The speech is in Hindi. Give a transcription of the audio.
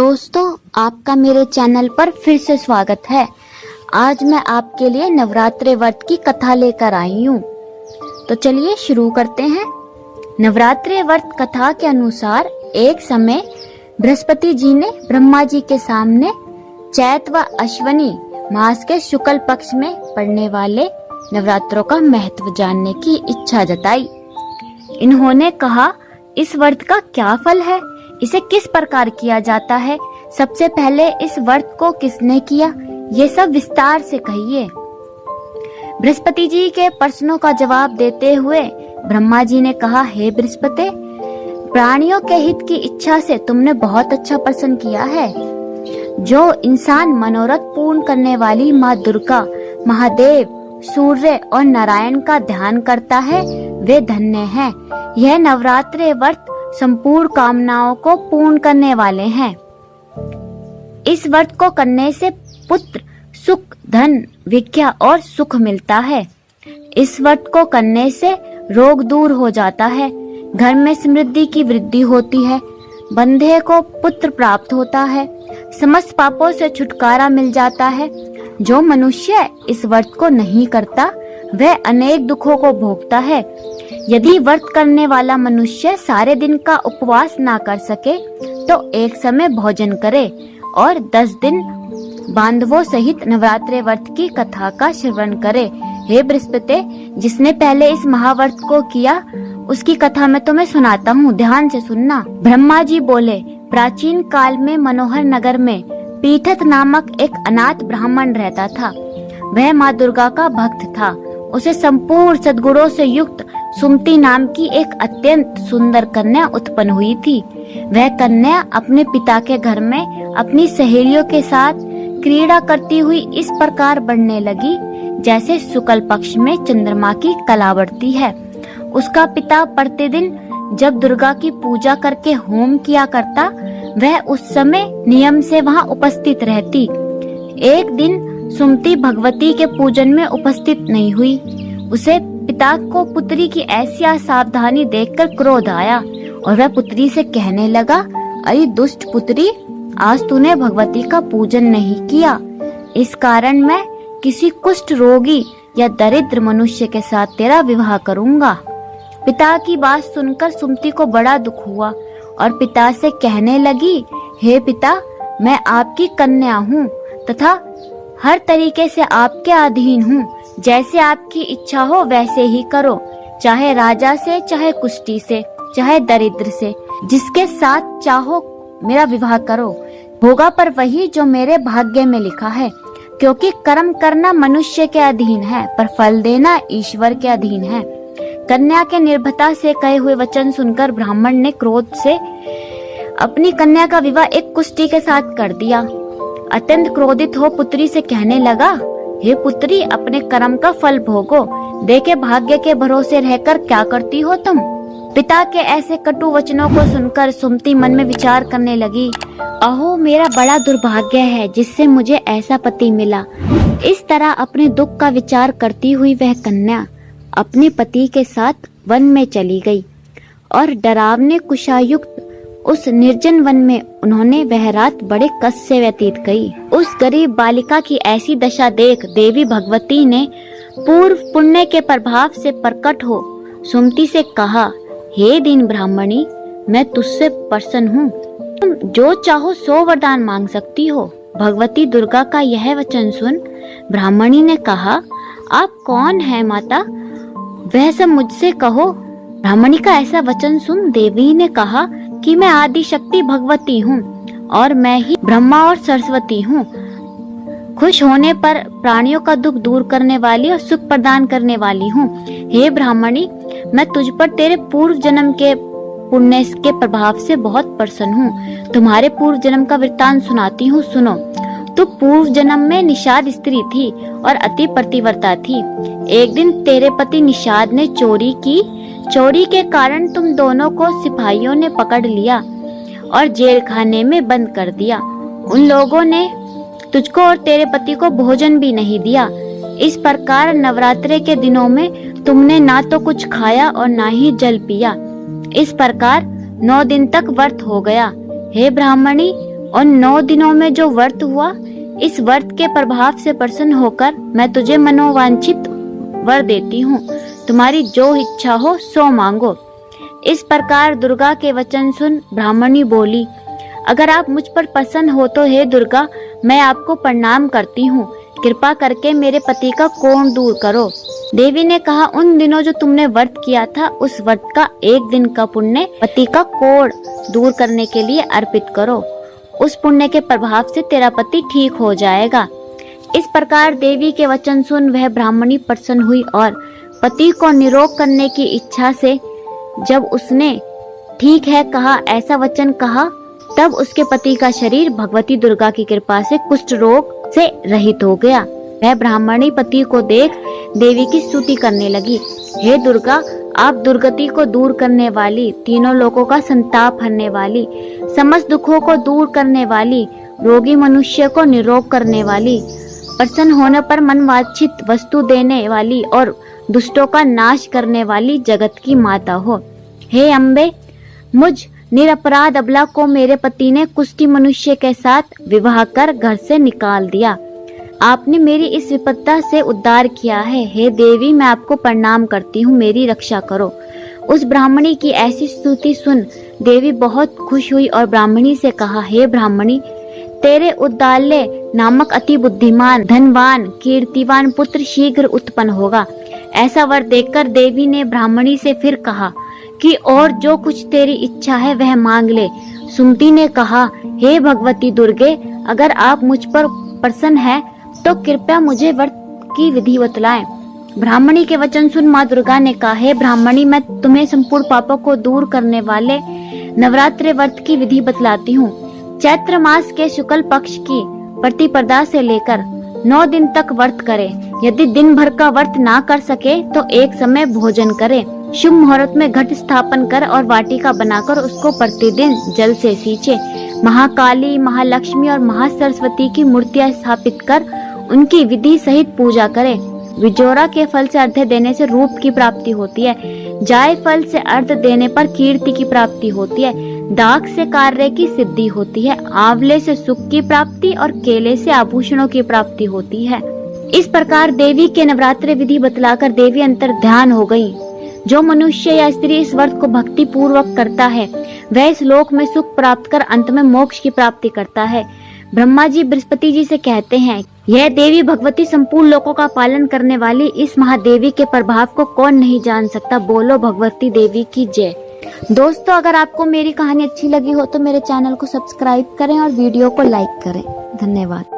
दोस्तों, आपका मेरे चैनल पर फिर से स्वागत है। आज मैं आपके लिए नवरात्रि व्रत की कथा लेकर आई हूँ। तो चलिए शुरू करते हैं। नवरात्रि व्रत कथा के अनुसार एक समय बृहस्पति जी ने ब्रह्मा जी के सामने चैत व अश्विनी मास के शुक्ल पक्ष में पड़ने वाले नवरात्रों का महत्व जानने की इच्छा जताई। इन्होंने कहा, इस व्रत का क्या फल है, इसे किस प्रकार किया जाता है, सबसे पहले इस व्रत को किसने किया, ये सब विस्तार से कहिए। बृहस्पति जी के प्रश्नों का जवाब देते हुए ब्रह्मा जी ने कहा, हे बृहस्पति, प्राणियों के हित की इच्छा से तुमने बहुत अच्छा प्रश्न किया है। जो इंसान मनोरथ पूर्ण करने वाली माँ दुर्गा, महादेव, सूर्य और नारायण का ध्यान करता है वे धन्य हैं। यह नवरात्रि व्रत संपूर्ण कामनाओं को पूर्ण करने वाले हैं। इस व्रत को करने से पुत्र, सुख, धन, विद्या और सुख मिलता है। इस व्रत को करने से रोग दूर हो जाता है, घर में समृद्धि की वृद्धि होती है, बंधे को पुत्र प्राप्त होता है, समस्त पापों से छुटकारा मिल जाता है। जो मनुष्य इस व्रत को नहीं करता वह अनेक दुखों को भोगता है। यदि व्रत करने वाला मनुष्य सारे दिन का उपवास ना कर सके तो एक समय भोजन करे और 10 दिन बांधवों सहित नवरात्रि व्रत की कथा का श्रवण करे। हे बृहस्पति, जिसने पहले इस महाव्रत को किया उसकी कथा मैं तुम्हें सुनाता हूँ, ध्यान से सुनना। ब्रह्मा जी बोले, प्राचीन काल में मनोहर नगर में पीठत नामक एक अनाथ ब्राह्मण रहता था। वह माँ दुर्गा का भक्त था। उसे संपूर्ण सद्गुणों से युक्त सुमति नाम की एक अत्यंत सुंदर कन्या उत्पन्न हुई थी। वह कन्या अपने पिता के घर में अपनी सहेलियों के साथ क्रीड़ा करती हुई इस प्रकार बढ़ने लगी जैसे शुक्ल पक्ष में चंद्रमा की कला बढ़ती है। उसका पिता प्रतिदिन जब दुर्गा की पूजा करके होम किया करता, वह उस समय नियम से वहां उपस्थित रहती। एक दिन सुमति भगवती के पूजन में उपस्थित नहीं हुई। उसे पिता को पुत्री की ऐसी असावधानी देखकर क्रोध आया और वह पुत्री से कहने लगा, अरे दुष्ट पुत्री, आज तूने भगवती का पूजन नहीं किया, इस कारण मैं किसी कुष्ठ रोगी या दरिद्र मनुष्य के साथ तेरा विवाह करूंगा। पिता की बात सुनकर सुमति को बड़ा दुख हुआ और पिता से कहने लगी, हे पिता, मैं आपकी कन्या हूँ तथा हर तरीके से आपके अधीन हूँ। जैसे आपकी इच्छा हो वैसे ही करो, चाहे राजा से, चाहे कुष्ठी से, चाहे दरिद्र से, जिसके साथ चाहो मेरा विवाह करो। होगा पर वही जो मेरे भाग्य में लिखा है, क्योंकि कर्म करना मनुष्य के अधीन है पर फल देना ईश्वर के अधीन है। कन्या के निर्भयता से कहे हुए वचन सुनकर ब्राह्मण ने क्रोध से अपनी कन्या का विवाह एक कुष्ठी के साथ कर दिया। अत्यंत क्रोधित हो पुत्री से कहने लगा, हे पुत्री, अपने कर्म का फल भोगो, देखे भाग्य के भरोसे रहकर क्या करती हो तुम। पिता के ऐसे कटु वचनों को सुनकर सुमति मन में विचार करने लगी, अहो मेरा बड़ा दुर्भाग्य है जिससे मुझे ऐसा पति मिला। इस तरह अपने दुख का विचार करती हुई वह कन्या अपने पति के साथ वन में चली गई और डरावने कुशायुक्त उस निर्जन वन में उन्होंने वह रात बड़े कष्ट से व्यतीत की। उस गरीब बालिका की ऐसी दशा देख देवी भगवती ने पूर्व पुण्य के प्रभाव से प्रकट हो सुमति से कहा, हे दीन ब्राह्मणी, मैं तुझसे प्रसन्न हूँ, तुम जो चाहो सो वरदान मांग सकती हो। भगवती दुर्गा का यह वचन सुन ब्राह्मणी ने कहा, आप कौन है माता, वह सब मुझसे कहो। ब्राह्मणी का ऐसा वचन सुन देवी ने कहा कि मैं आदि शक्ति भगवती हूँ और मैं ही ब्रह्मा और सरस्वती हूँ। खुश होने पर प्राणियों का दुख दूर करने वाली और सुख प्रदान करने वाली हूँ। हे ब्राह्मणी, मैं तुझ पर तेरे पूर्व जन्म के पुण्य के प्रभाव से बहुत प्रसन्न हूँ। तुम्हारे पूर्व जन्म का वृत्तांत सुनाती हूँ, सुनो। तू पूर्व जन्म में निषाद स्त्री थी और अति पतिव्रता थी। एक दिन तेरे पति निषाद ने चोरी की। चोरी के कारण तुम दोनों को सिपाहियों ने पकड़ लिया और जेल खाने में बंद कर दिया। उन लोगों ने तुझको और तेरे पति को भोजन भी नहीं दिया। इस प्रकार नवरात्रि के दिनों में तुमने ना तो कुछ खाया और ना ही जल पिया। इस प्रकार 9 दिन तक व्रत हो गया। हे ब्राह्मणी, उन 9 दिनों में जो व्रत हुआ, इस व्रत के प्रभाव से प्रसन्न होकर मैं तुझे मनोवांछित वर देती हूँ। तुम्हारी जो इच्छा हो सो मांगो। इस प्रकार दुर्गा के वचन सुन ब्राह्मणी बोली, अगर आप मुझ पर प्रसन्न हो तो हे दुर्गा, मैं आपको प्रणाम करती हूँ। कृपा करके मेरे पति का कोढ़ दूर करो। देवी ने कहा, उन दिनों जो तुमने व्रत किया था, उस व्रत का 1 दिन का पुण्य पति का कोढ़ दूर करने के लिए अर्पित करो। उस पुण्य के प्रभाव से तेरा पति ठीक हो जाएगा। इस प्रकार देवी के वचन सुन वह ब्राह्मणी प्रसन्न हुई और पति को निरोग करने की इच्छा से जब उसने ठीक है कहा, ऐसा वचन कहा, तब उसके पति का शरीर भगवती दुर्गा की कृपा से कुष्ठ रोग से रहित हो गया। वह ब्राह्मणी पति को देख देवी की स्तुति करने लगी। हे दुर्गा, आप दुर्गति को दूर करने वाली, तीनों लोगों का संताप हरने वाली, समस्त दुखों को दूर करने वाली, रोगी मनुष्य को निरोग करने वाली, प्रसन्न होने पर मनवांछित वस्तु देने वाली और दुष्टों का नाश करने वाली जगत की माता हो। हे अम्बे, मुझ निरपराध अबला को मेरे पति ने कुष्ठी मनुष्य के साथ विवाह कर घर से निकाल दिया। आपने मेरी इस विपत्ता से उद्धार किया है। हे देवी, मैं आपको प्रणाम करती हूँ, मेरी रक्षा करो। उस ब्राह्मणी की ऐसी स्तुति सुन देवी बहुत खुश हुई और ब्राह्मणी से कहा, हे ब्राह्मणी, तेरे उद्दाल्य नामक अति बुद्धिमान, धनवान, कीर्तिवान पुत्र शीघ्र उत्पन्न होगा। ऐसा वर देखकर देवी ने ब्राह्मणी से फिर कहा कि और जो कुछ तेरी इच्छा है वह मांग ले। सुमति ने कहा, हे भगवती दुर्गे, अगर आप मुझ पर प्रसन्न है तो कृपया मुझे व्रत की विधि बतलाएं। ब्राह्मणी के वचन सुन माँ दुर्गा ने कहा, हे ब्राह्मणी, मैं तुम्हें संपूर्ण पापों को दूर करने वाले नवरात्रि व्रत की विधि बतलाती हूँ। चैत्र मास के शुक्ल पक्ष की प्रतिपदा से लेकर 9 दिन तक व्रत करे। यदि दिन भर का व्रत ना कर सके तो एक समय भोजन करे। शुभ मुहूर्त में घट स्थापन कर और वाटिका बनाकर उसको प्रतिदिन जल से सींचे। महाकाली, महालक्ष्मी और महासरस्वती की मूर्तियां स्थापित कर उनकी विधि सहित पूजा करे। विजोरा के फल से अर्घ्य देने से रूप की प्राप्ति होती है। जाय फल से अर्घ्य देने पर कीर्ति की प्राप्ति होती है। दाख से कार्य की सिद्धि होती है। आंवले से सुख की प्राप्ति और केले से आभूषणों की प्राप्ति होती है। इस प्रकार देवी के नवरात्रि विधि बतलाकर देवी अंतर ध्यान हो गई। जो मनुष्य या स्त्री इस व्रत को भक्ति पूर्वक करता है वह इस लोक में सुख प्राप्त कर अंत में मोक्ष की प्राप्ति करता है। ब्रह्मा जी बृहस्पति जी से कहते हैं, यह देवी भगवती संपूर्ण लोकों का पालन करने वाली इस महादेवी के प्रभाव को कौन नहीं जान सकता। बोलो भगवती देवी की जय। दोस्तों, अगर आपको मेरी कहानी अच्छी लगी हो तो मेरे चैनल को सब्सक्राइब करें और वीडियो को लाइक करें। धन्यवाद।